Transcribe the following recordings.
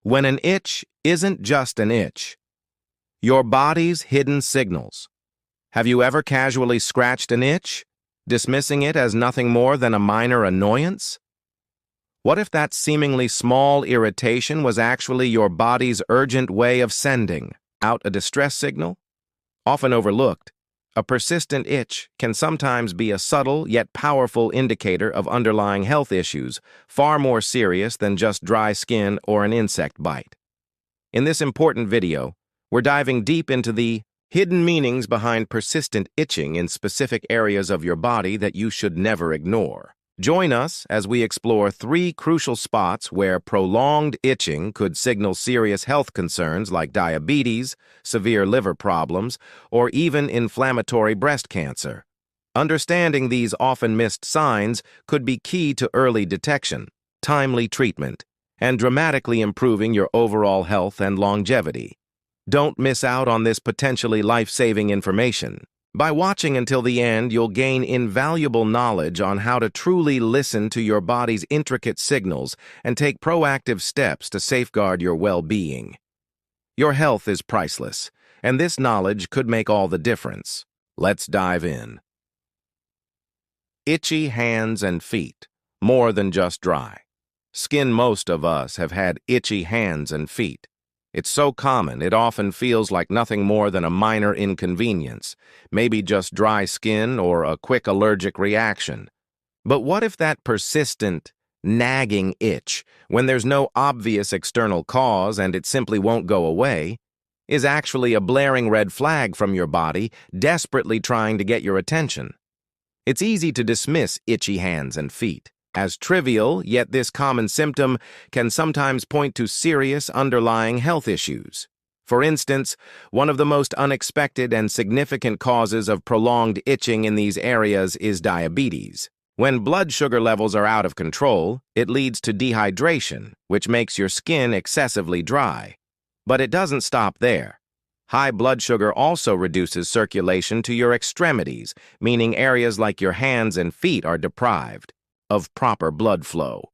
When an itch isn't just an itch. Your body's hidden signals. Have you ever casually scratched an itch, dismissing it as nothing more than a minor annoyance? What if that seemingly small irritation was actually your body's urgent way of sending out a distress signal? Often overlooked, a persistent itch can sometimes be a subtle yet powerful indicator of underlying health issues, far more serious than just dry skin or an insect bite. In this important video, we're diving deep into the hidden meanings behind persistent itching in specific areas of your body that you should never ignore. Join us as we explore 3 crucial spots where prolonged itching could signal serious health concerns like diabetes, severe liver problems, or even inflammatory breast cancer. Understanding these often missed signs could be key to early detection, timely treatment, and dramatically improving your overall health and longevity. Don't miss out on this potentially life-saving information. By watching until the end, you'll gain invaluable knowledge on how to truly listen to your body's intricate signals and take proactive steps to safeguard your well-being. Your health is priceless, and this knowledge could make all the difference. Let's dive in. Itchy hands and feet, more than just dry. Most of us have had itchy hands and feet. It's so common, it often feels like nothing more than a minor inconvenience, maybe just dry skin or a quick allergic reaction. But what if that persistent, nagging itch, when there's no obvious external cause and it simply won't go away, is actually a blaring red flag from your body, desperately trying to get your attention? It's easy to dismiss itchy hands and feet as trivial, yet this common symptom can sometimes point to serious underlying health issues. For instance, one of the most unexpected and significant causes of prolonged itching in these areas is diabetes. When blood sugar levels are out of control, it leads to dehydration, which makes your skin excessively dry. But it doesn't stop there. High blood sugar also reduces circulation to your extremities, meaning areas like your hands and feet are deprived of proper blood flow.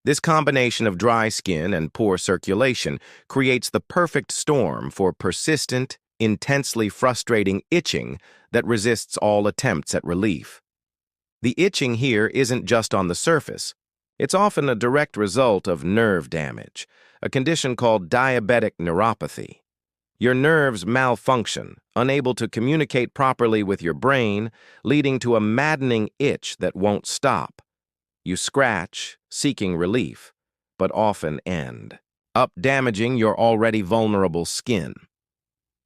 This combination of dry skin and poor circulation creates the perfect storm for persistent, intensely frustrating itching that resists all attempts at relief. The itching here isn't just on the surface. It's often a direct result of nerve damage, a condition called diabetic neuropathy. Your nerves malfunction, unable to communicate properly with your brain, leading to a maddening itch that won't stop. You scratch, seeking relief, but often end up damaging your already vulnerable skin.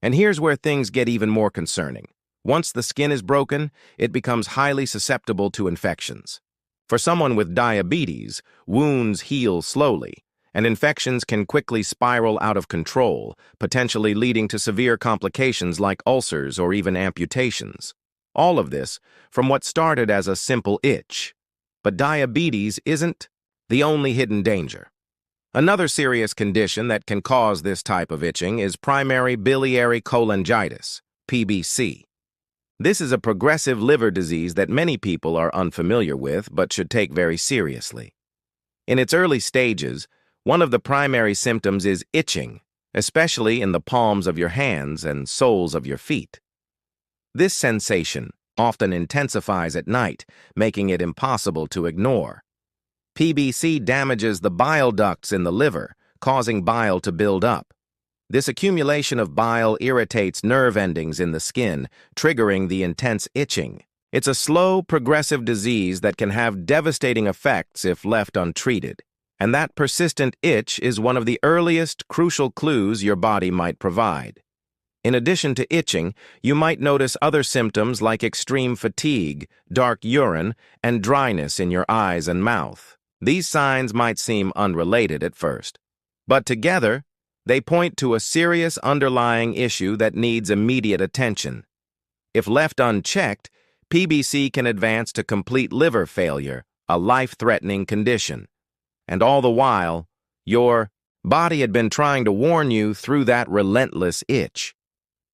And here's where things get even more concerning. Once the skin is broken, it becomes highly susceptible to infections. For someone with diabetes, wounds heal slowly, and infections can quickly spiral out of control, potentially leading to severe complications like ulcers or even amputations. All of this from what started as a simple itch. But diabetes isn't the only hidden danger. Another serious condition that can cause this type of itching is primary biliary cholangitis, PBC. This is a progressive liver disease that many people are unfamiliar with but should take very seriously. In its early stages, one of the primary symptoms is itching, especially in the palms of your hands and soles of your feet. This sensation often intensifies at night, making it impossible to ignore. PBC damages the bile ducts in the liver, causing bile to build up. This accumulation of bile irritates nerve endings in the skin, triggering the intense itching. It's a slow, progressive disease that can have devastating effects if left untreated. And that persistent itch is one of the earliest, crucial clues your body might provide. In addition to itching, you might notice other symptoms like extreme fatigue, dark urine, and dryness in your eyes and mouth. These signs might seem unrelated at first, but together, they point to a serious underlying issue that needs immediate attention. If left unchecked, PBC can advance to complete liver failure, a life-threatening condition. And all the while, your body had been trying to warn you through that relentless itch.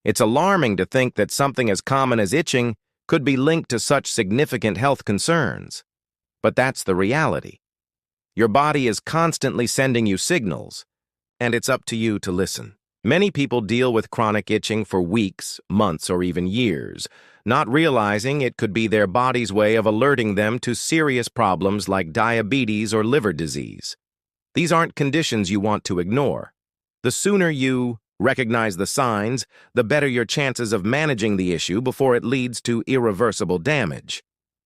It's alarming to think that something as common as itching could be linked to such significant health concerns. But that's the reality. Your body is constantly sending you signals, and it's up to you to listen. Many people deal with chronic itching for weeks, months, or even years, not realizing it could be their body's way of alerting them to serious problems like diabetes or liver disease. These aren't conditions you want to ignore. The sooner you recognize the signs, the better your chances of managing the issue before it leads to irreversible damage.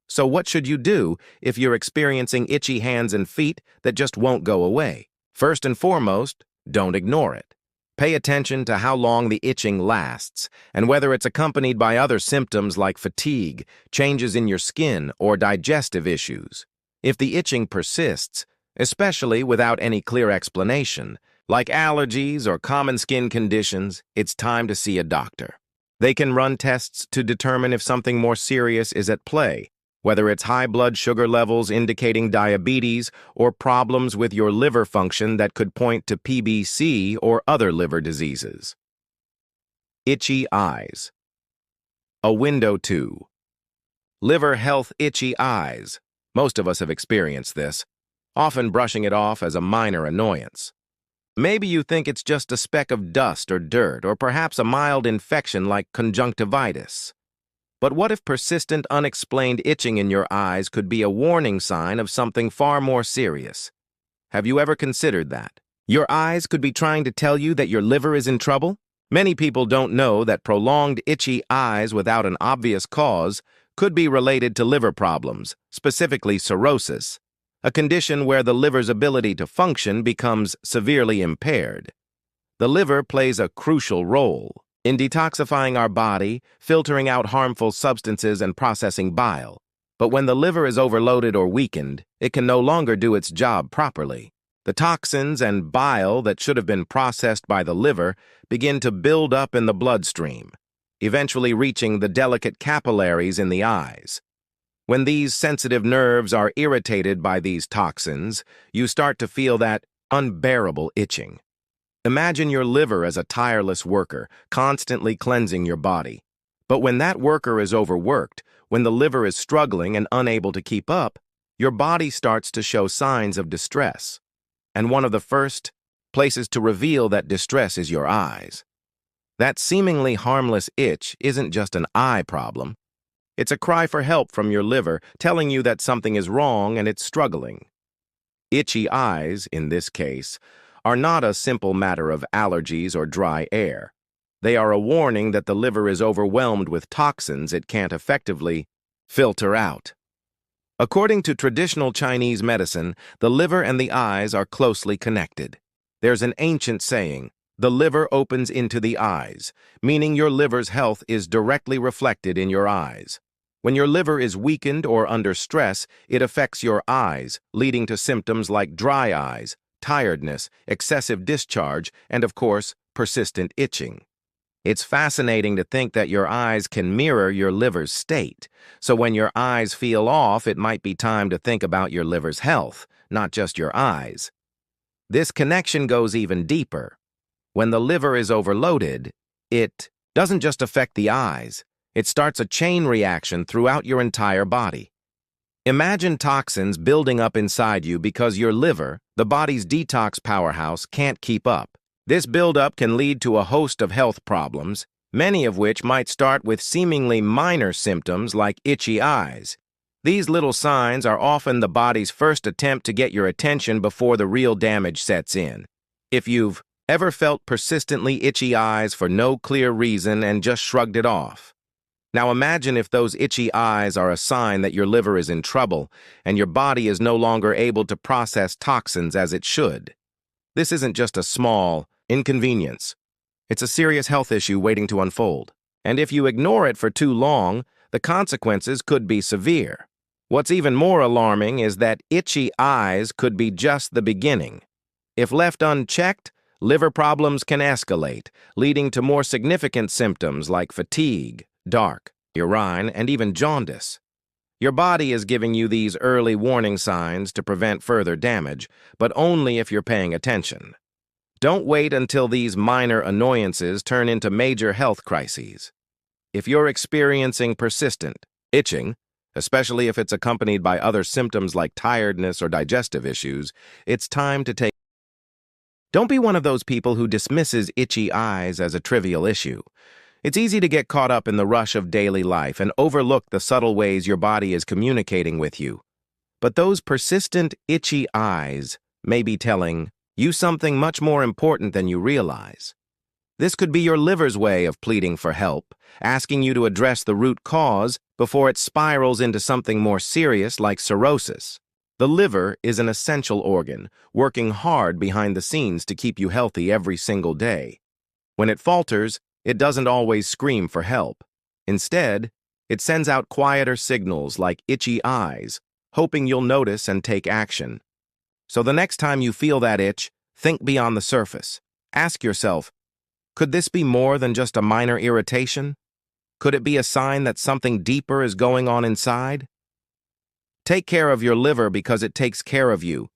So what should you do if you're experiencing itchy hands and feet that just won't go away? First and foremost, don't ignore it. Pay attention to how long the itching lasts and whether it's accompanied by other symptoms like fatigue, changes in your skin, or digestive issues. If the itching persists, especially without any clear explanation, like allergies or common skin conditions, it's time to see a doctor. They can run tests to determine if something more serious is at play, whether it's high blood sugar levels indicating diabetes or problems with your liver function that could point to PBC or other liver diseases. Itchy eyes. A window to liver health. Itchy eyes. Most of us have experienced this, often brushing it off as a minor annoyance. Maybe you think it's just a speck of dust or dirt, or perhaps a mild infection like conjunctivitis. But what if persistent, unexplained itching in your eyes could be a warning sign of something far more serious? Have you ever considered that? Your eyes could be trying to tell you that your liver is in trouble? Many people don't know that prolonged itchy eyes without an obvious cause could be related to liver problems, specifically cirrhosis, a condition where the liver's ability to function becomes severely impaired. The liver plays a crucial role in detoxifying our body, filtering out harmful substances, and processing bile. But when the liver is overloaded or weakened, it can no longer do its job properly. The toxins and bile that should have been processed by the liver begin to build up in the bloodstream, eventually reaching the delicate capillaries in the eyes. When these sensitive nerves are irritated by these toxins, you start to feel that unbearable itching. Imagine your liver as a tireless worker, constantly cleansing your body. But when that worker is overworked, when the liver is struggling and unable to keep up, your body starts to show signs of distress. And one of the first places to reveal that distress is your eyes. That seemingly harmless itch isn't just an eye problem. It's a cry for help from your liver, telling you that something is wrong and it's struggling. Itchy eyes, in this case, are not a simple matter of allergies or dry air. They are a warning that the liver is overwhelmed with toxins it can't effectively filter out. According to traditional Chinese medicine, the liver and the eyes are closely connected. There's an ancient saying, "The liver opens into the eyes," meaning your liver's health is directly reflected in your eyes. When your liver is weakened or under stress, it affects your eyes, leading to symptoms like dry eyes, tiredness, excessive discharge, and of course, persistent itching. It's fascinating to think that your eyes can mirror your liver's state. So when your eyes feel off, it might be time to think about your liver's health, not just your eyes. This connection goes even deeper. When the liver is overloaded, it doesn't just affect the eyes. It starts a chain reaction throughout your entire body. Imagine toxins building up inside you because your liver, the body's detox powerhouse, can't keep up. This buildup can lead to a host of health problems, many of which might start with seemingly minor symptoms like itchy eyes. These little signs are often the body's first attempt to get your attention before the real damage sets in. If you've ever felt persistently itchy eyes for no clear reason and just shrugged it off, now imagine if those itchy eyes are a sign that your liver is in trouble and your body is no longer able to process toxins as it should. This isn't just a small inconvenience. It's a serious health issue waiting to unfold. And if you ignore it for too long, the consequences could be severe. What's even more alarming is that itchy eyes could be just the beginning. If left unchecked, liver problems can escalate, leading to more significant symptoms like fatigue, dark urine, and even jaundice. Your body is giving you these early warning signs to prevent further damage, but only if you're paying attention. Don't wait until these minor annoyances turn into major health crises. If you're experiencing persistent itching, especially if it's accompanied by other symptoms like tiredness or digestive issues, it's time to take Don't be one of those people who dismisses itchy eyes as a trivial issue. It's easy to get caught up in the rush of daily life and overlook the subtle ways your body is communicating with you. But those persistent, itchy eyes may be telling you something much more important than you realize. This could be your liver's way of pleading for help, asking you to address the root cause before it spirals into something more serious like cirrhosis. The liver is an essential organ, working hard behind the scenes to keep you healthy every single day. When it falters, it doesn't always scream for help. Instead, it sends out quieter signals like itchy eyes, hoping you'll notice and take action. So the next time you feel that itch, think beyond the surface. Ask yourself, could this be more than just a minor irritation? Could it be a sign that something deeper is going on inside? Take care of your liver because it takes care of you.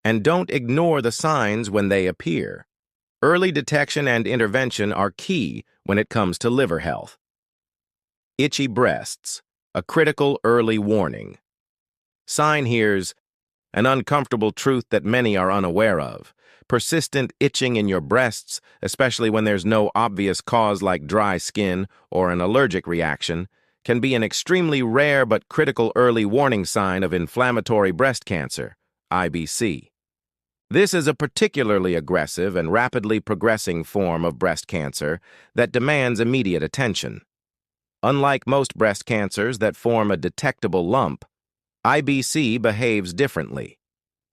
And don't ignore the signs when they appear. Early detection and intervention are key when it comes to liver health. Itchy breasts, a critical early warning. Sign here's an uncomfortable truth that many are unaware of. Persistent itching in your breasts, especially when there's no obvious cause like dry skin or an allergic reaction, can be an extremely rare but critical early warning sign of inflammatory breast cancer, IBC. This is a particularly aggressive and rapidly progressing form of breast cancer that demands immediate attention. Unlike most breast cancers that form a detectable lump, IBC behaves differently.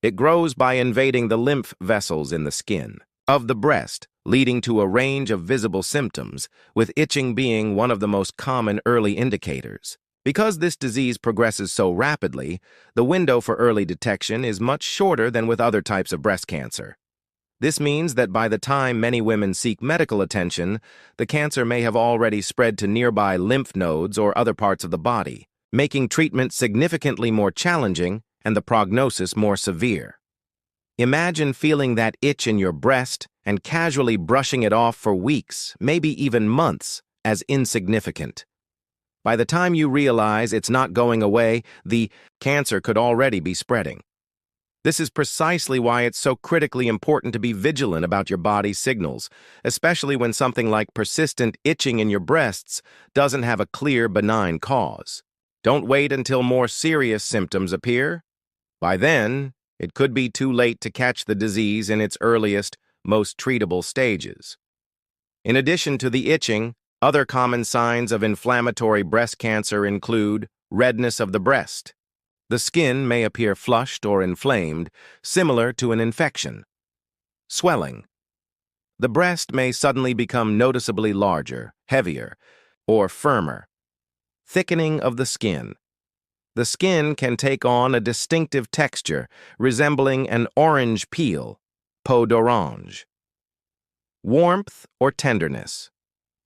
It grows by invading the lymph vessels in the skin of the breast, leading to a range of visible symptoms, with itching being one of the most common early indicators. Because this disease progresses so rapidly, the window for early detection is much shorter than with other types of breast cancer. This means that by the time many women seek medical attention, the cancer may have already spread to nearby lymph nodes or other parts of the body, making treatment significantly more challenging and the prognosis more severe. Imagine feeling that itch in your breast and casually brushing it off for weeks, maybe even months, as insignificant. By the time you realize it's not going away, the cancer could already be spreading. This is precisely why it's so critically important to be vigilant about your body's signals, especially when something like persistent itching in your breasts doesn't have a clear, benign cause. Don't wait until more serious symptoms appear. By then, it could be too late to catch the disease in its earliest, most treatable stages. In addition to the itching, other common signs of inflammatory breast cancer include redness of the breast. The skin may appear flushed or inflamed, similar to an infection. Swelling. The breast may suddenly become noticeably larger, heavier, or firmer. Thickening of the skin. The skin can take on a distinctive texture, resembling an orange peel, peau d'orange. Warmth or tenderness.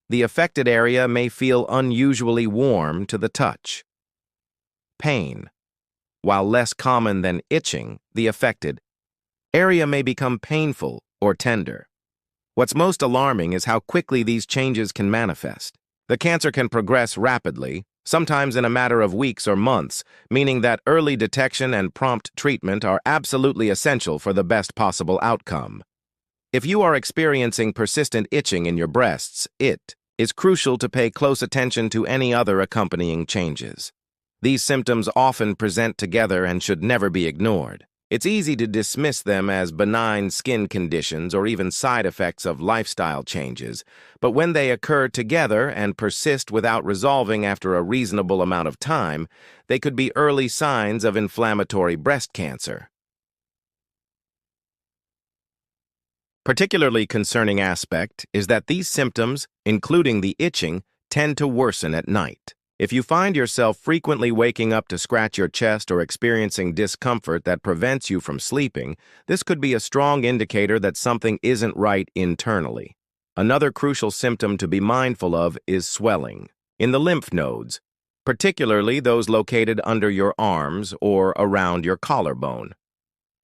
The affected area may feel unusually warm to the touch. Pain. While less common than itching, the affected area may become painful or tender. What's most alarming is how quickly these changes can manifest. The cancer can progress rapidly, sometimes in a matter of weeks or months, meaning that early detection and prompt treatment are absolutely essential for the best possible outcome. If you are experiencing persistent itching in your breasts, it is crucial to pay close attention to any other accompanying changes. These symptoms often present together and should never be ignored. It's easy to dismiss them as benign skin conditions or even side effects of lifestyle changes, but when they occur together and persist without resolving after a reasonable amount of time, they could be early signs of inflammatory breast cancer. Particularly concerning aspect is that these symptoms, including the itching, tend to worsen at night. If you find yourself frequently waking up to scratch your chest or experiencing discomfort that prevents you from sleeping, this could be a strong indicator that something isn't right internally. Another crucial symptom to be mindful of is swelling in the lymph nodes, particularly those located under your arms or around your collarbone.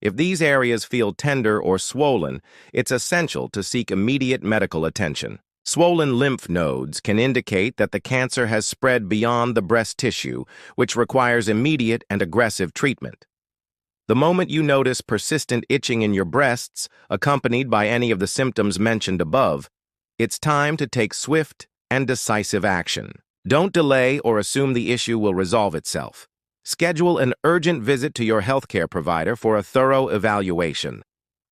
If these areas feel tender or swollen, it's essential to seek immediate medical attention. Swollen lymph nodes can indicate that the cancer has spread beyond the breast tissue, which requires immediate and aggressive treatment. The moment you notice persistent itching in your breasts, accompanied by any of the symptoms mentioned above, it's time to take swift and decisive action. Don't delay or assume the issue will resolve itself. Schedule an urgent visit to your healthcare provider for a thorough evaluation.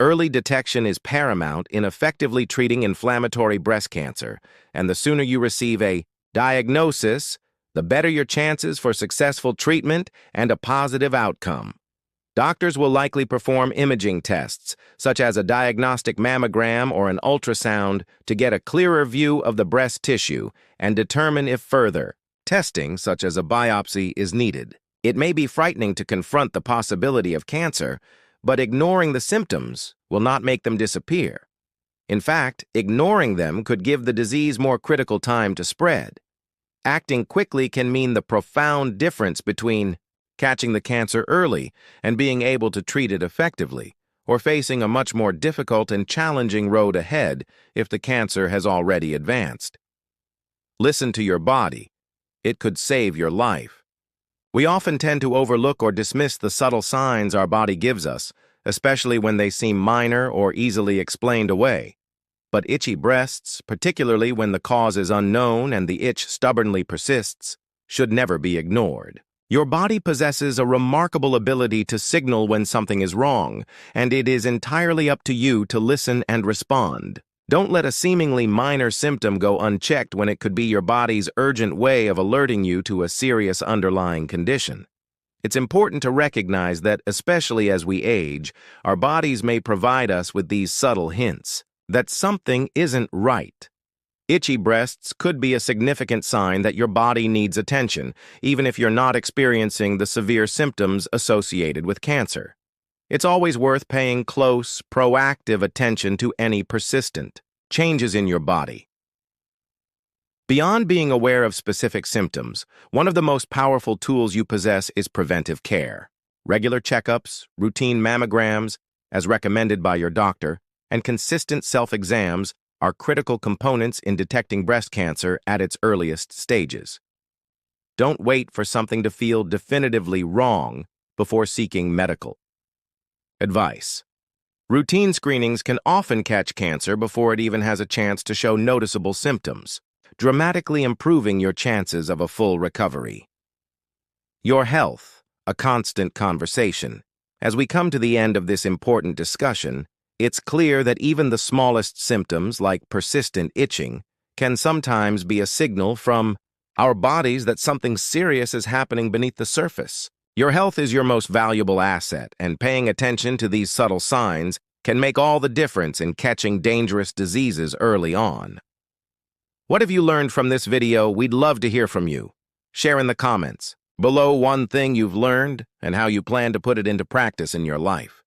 Early detection is paramount in effectively treating inflammatory breast cancer, and the sooner you receive a diagnosis, the better your chances for successful treatment and a positive outcome. Doctors will likely perform imaging tests, such as a diagnostic mammogram or an ultrasound, to get a clearer view of the breast tissue and determine if further testing, such as a biopsy, is needed. It may be frightening to confront the possibility of cancer, but ignoring the symptoms will not make them disappear. In fact, ignoring them could give the disease more critical time to spread. Acting quickly can mean the profound difference between catching the cancer early and being able to treat it effectively, or facing a much more difficult and challenging road ahead if the cancer has already advanced. Listen to your body. It could save your life. We often tend to overlook or dismiss the subtle signs our body gives us, especially when they seem minor or easily explained away. But itchy breasts, particularly when the cause is unknown and the itch stubbornly persists, should never be ignored. Your body possesses a remarkable ability to signal when something is wrong, and it is entirely up to you to listen and respond. Don't let a seemingly minor symptom go unchecked when it could be your body's urgent way of alerting you to a serious underlying condition. It's important to recognize that, especially as we age, our bodies may provide us with these subtle hints that something isn't right. Itchy breasts could be a significant sign that your body needs attention, even if you're not experiencing the severe symptoms associated with cancer. It's always worth paying close, proactive attention to any persistent changes in your body. Beyond being aware of specific symptoms, one of the most powerful tools you possess is preventive care. Regular checkups, routine mammograms, as recommended by your doctor, and consistent self-exams are critical components in detecting breast cancer at its earliest stages. Don't wait for something to feel definitively wrong before seeking medical advice. Routine screenings can often catch cancer before it even has a chance to show noticeable symptoms, dramatically improving your chances of a full recovery. Your health, a constant conversation. As we come to the end of this important discussion, it's clear that even the smallest symptoms, like persistent itching, can sometimes be a signal from our bodies that something serious is happening beneath the surface. Your health is your most valuable asset, and paying attention to these subtle signs can make all the difference in catching dangerous diseases early on. What have you learned from this video? We'd love to hear from you. Share in the comments below one thing you've learned and how you plan to put it into practice in your life.